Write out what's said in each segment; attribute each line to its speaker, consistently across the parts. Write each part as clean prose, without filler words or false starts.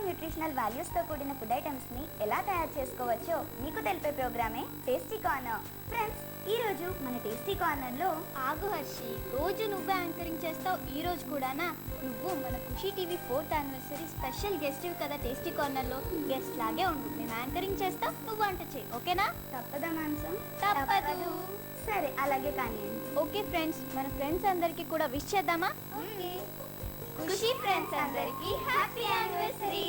Speaker 1: Nutritional వాల్యూస్తో కూడిన food ఐటమ్స్ని ఎలా తయారు చేసుకోవచ్చో మీకు తెలిపే ప్రోగ్రామే టేస్టీ కార్నర్. ఫ్రెండ్స్, ఈరోజు మన టేస్టీ కార్నర్లో
Speaker 2: ఆగు హర్షి, రోజు నువ్వే యాంకరింగ్ చేస్తావు, ఈ రోజు కూడానా? నువ్వు మన Khushi TV 4th anniversary special guest కదా టేస్టీ కార్నర్లో. గెస్ట్ లాగే ఉండు, మేము యాంకరింగ్ చేస్తాం, నువ్వు వంట చేయి, ఓకేనా?
Speaker 1: తప్పదా మాంసం?
Speaker 2: తప్పదు.
Speaker 1: సరే, అలాగే కానివ్వండి.
Speaker 2: ఓకే ఫ్రెండ్స్, మన ఫ్రెండ్స్ అందరికీ కూడా విష్ చేద్దామా?
Speaker 1: ఓకే.
Speaker 2: ఖుషి ఫ్రెండ్స్ అందరికీ హ్యాపీ యానివర్సరీ.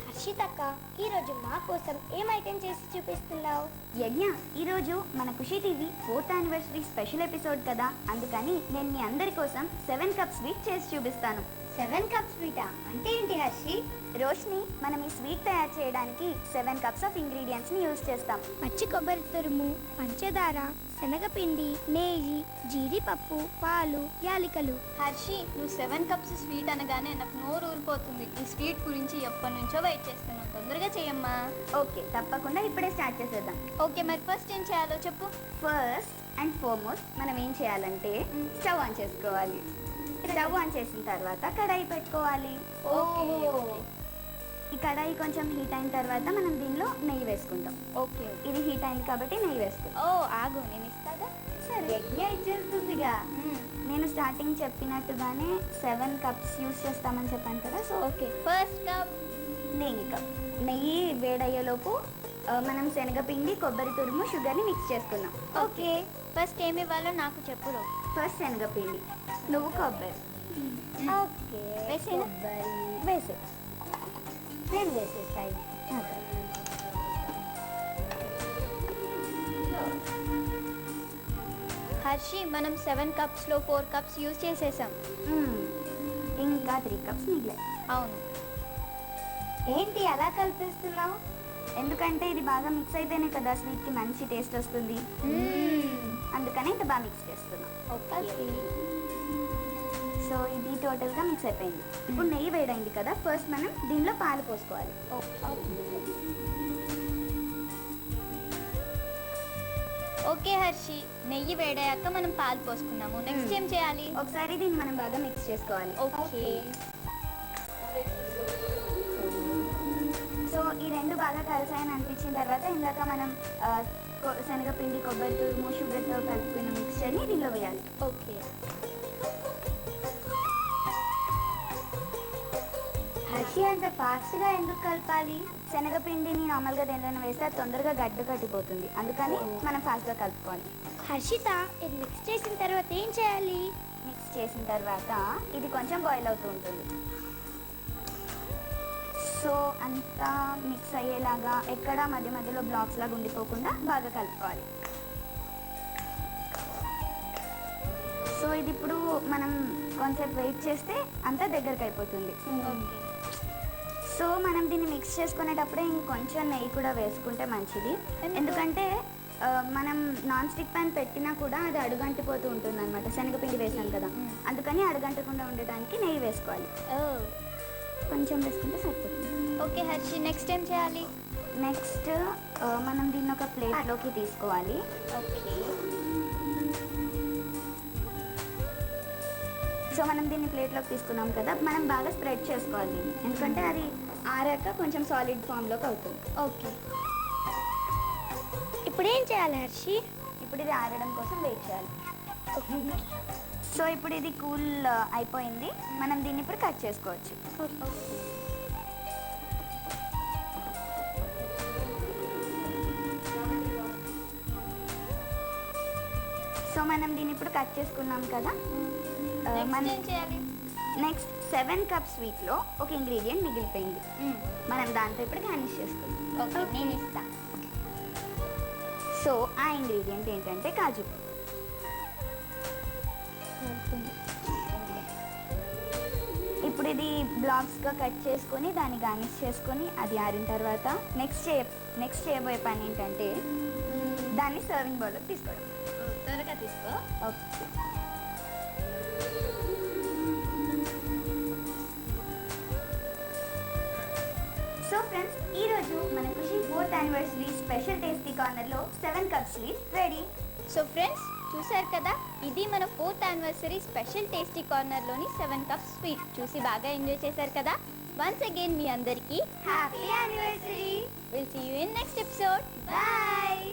Speaker 3: హర్షితక్క, ఈరోజు మా కోసం ఏం ఐటెం చేసి చూపిస్తున్నావు?
Speaker 1: యజ్ఞ, ఈరోజు మన Khushi TV 4th anniversary special episode కదా, అందుకని నేను మీ అందరి కోసం 7 కప్ స్వీట్ చేసి చూపిస్తాను.
Speaker 3: 7 కప్ స్వీటా అంటే ఏంటి హర్షి?
Speaker 1: రోష్ని, మనం ఈ స్వీట్ తయారు చేయడానికి 7 కప్స్ ఆఫ్ ఇంగ్రీడియంట్స్ని యూజ్ చేస్తాం.
Speaker 3: పచ్చి కొబ్బరి తురుము, పంచదార, శనగపిండి, నెయ్యి, జీడిపప్పు, పాలు, యాలకులు.
Speaker 2: హర్షి, నువ్వు 7 కప్స్ స్వీట్ అనగానే నాకు నోరు ఊరిపోతుంది. ఈ స్వీట్ గురించి ఎప్పటి నుంచో వెయిట్ చేస్తున్నాను, తొందరగా చేయమ్మా.
Speaker 1: ఓకే, తప్పకుండా ఇప్పుడే స్టార్ట్ చేసేద్దాం.
Speaker 2: ఓకే, మరి ఫస్ట్ ఏం చేయాలో చెప్పు.
Speaker 1: ఫస్ట్ అండ్ ఫార్మోస్ట్ మనం ఏం చేయాలంటే స్టవ్ ఆన్ చేసుకోవాలి. స్టవ్ ఆన్ చేసిన తర్వాత కడాయి పెట్టుకోవాలి. ఈ కడాయి కొంచెం హీట్ అయిన తర్వాత మనం దీనిలో నెయ్యి వేసుకుంటాం.
Speaker 2: ఓకే,
Speaker 1: ఇది హీట్ అయింది కాబట్టి నెయ్యి వేసుకుంటాం.
Speaker 2: ఆగు, నేను ఇస్తాగా.
Speaker 1: సరే, యజ్ఞ ఇచ్చేస్తుందిగా. నేను స్టార్టింగ్ చెప్పినట్టుగానే 7 కప్స్ యూస్ చేస్తామని చెప్పాను కదా. సో
Speaker 2: ఓకే, ఫస్ట్ కప్
Speaker 1: నెయ్యి కప్. నెయ్యి వేడయ్యేలోపు మనం శనగపిండి, కొబ్బరి తురుము, షుగర్ని మిక్స్ చేసుకుందాం.
Speaker 2: ఓకే, ఫస్ట్ ఏమి ఇవ్వాలో నాకు చెప్పురు.
Speaker 1: ఫస్ట్ శనగపిండి, నువ్వు కొబ్బరి.
Speaker 3: ఓకే,
Speaker 2: వేసేనా?
Speaker 1: వేసే.
Speaker 3: నేను వేసేస్తాయి.
Speaker 2: హర్షి, మనం 7 కప్స్లో 4 కప్స్ యూజ్ చేసేసాం.
Speaker 1: ఇంకా 3 కప్స్ మిగిలాయి.
Speaker 2: అవును.
Speaker 3: ఏంటి అలా కలిపిస్తున్నావు?
Speaker 1: ఎందుకంటే ఇది బాగా మిక్స్ అయితేనే కదా స్వీట్కి మంచి టేస్ట్ వస్తుంది. అందుకని ఇంత బాగా మిక్స్ చేస్తున్నాం. సో ఇది టోటల్గా మిక్స్ అయిపోయింది. ఇప్పుడు నెయ్యి వేడైంది కదా, ఫస్ట్ మనం దీనిలో పాలు పోసుకోవాలి.
Speaker 2: ఓకే హర్షి, నెయ్యి వేడాక మనం పాలు పోసుకున్నాము. నెక్స్ట్ ఏం చేయాలి?
Speaker 1: ఒకసారి దీన్ని మనం బాగా మిక్స్ చేసుకోవాలి.
Speaker 2: ఓకే.
Speaker 1: సో ఈ రెండు బాగా కలిసాయని అనిపించిన తర్వాత ఇందాక మనం శనగపిండి, కొబ్బరి తురుము, షుగర్తో కలుపుకున్న మిక్స్చర్ని దీనిలో వేయాలి.
Speaker 2: ఓకే.
Speaker 3: హర్షి, అంత ఫాస్ట్గా ఎందుకు కలపాలి?
Speaker 1: శనగపిండిని నార్మల్గా దేనిలో వేస్తే అది తొందరగా గడ్డ కట్టిపోతుంది, అందుకని మనం ఫాస్ట్గా కలుపుకోవాలి.
Speaker 3: హర్షిత, ఇది మిక్స్ చేసిన తర్వాత ఏం చేయాలి?
Speaker 1: మిక్స్ చేసిన తర్వాత ఇది కొంచెం బాయిల్ అవుతూ ఉంటుంది. సో అంతా మిక్స్ అయ్యేలాగా ఎక్కడ మధ్య మధ్యలో బ్లాక్స్ లాగా ఉండిపోకుండా బాగా కలుపుకోవాలి. సో ఇది ఇప్పుడు మనం కొంచెం వెయిట్ చేస్తే అంతా దగ్గరకు అయిపోతుంది. సో మనం దీన్ని మిక్స్ చేసుకునేటప్పుడే ఇంకొంచెం నెయ్యి కూడా వేసుకుంటే మంచిది. ఎందుకంటే మనం నాన్ స్టిక్ ప్యాన్ పెట్టినా కూడా అది అడుగంటిపోతూ ఉంటుంది అనమాట, శనగపిండి వేసాం కదా, అందుకని అడుగంటకుండా ఉండడానికి నెయ్యి వేసుకోవాలి. కొంచెం వేసుకుంటే సరిపోతుంది.
Speaker 2: ఓకే హర్షి, నెక్స్ట్ ఏం చేయాలి?
Speaker 1: నెక్స్ట్ మనం దీన్ని ఒక ప్లేట్లోకి తీసుకోవాలి.
Speaker 2: ఓకే.
Speaker 1: సో మనం దీన్ని ప్లేట్లోకి తీసుకున్నాం కదా, మనం బాగా స్ప్రెడ్ చేసుకోవాలి దీన్ని, ఎందుకంటే అది ఆరాక కొంచెం సాలిడ్ ఫామ్లోకి అవుతుంది.
Speaker 2: ఓకే.
Speaker 3: ఇప్పుడు ఏం చేయాలి హర్షి?
Speaker 1: ఇప్పుడు ఇది ఆరడం కోసం వెయిట్ చేయాలి. సో ఇప్పుడు ఇది కూల్ అయిపోయింది, మనం దీన్ని ఇప్పుడు కట్ చేసుకోవచ్చు. సో మనం దీన్ని ఇప్పుడు కట్ చేసుకున్నాం కదా. నెక్స్ట్ 7 కప్ స్వీట్లో ఒక ఇంగ్రీడియంట్ మిగిలిపోయింది, మనం దాంతో ఇప్పుడు గార్నిష్ చేసుకుందాం.
Speaker 2: ఓకే, నేను ఇస్తా.
Speaker 1: సో ఆ ఇంగ్రీడియంట్ ఏంటంటే కాజు. ఇప్పుడు ఇది బ్లాక్స్గా కట్ చేసుకొని దాన్ని గార్నిష్ చేసుకొని అది ఆరిన తర్వాత నెక్స్ట్ చేయబోయే పని ఏంటంటే దాన్ని సర్వింగ్ బౌల్లోకి తీసుకోవడం.
Speaker 2: త్వరగా తీసుకో.
Speaker 1: ఓకే. సో ఫ్రెండ్స్, ఈరోజు మన ఖుషి 4th యానివర్సరీ స్పెషల్ టేస్టీ కార్నర్లో 7 cup sweet ready.
Speaker 2: So friends చూసారు కదా, ఇది మన 4th యానివర్సరీ స్పెషల్ టేస్టీ కార్నర్లోని 7 కప్స్ స్వీట్. చూసి బాగా ఎంజాయ్ చేశారు కదా. వన్స్ అగైన్ మీ అందరికీ
Speaker 1: happy anniversary.
Speaker 2: Will see you in next episode.
Speaker 1: Bye.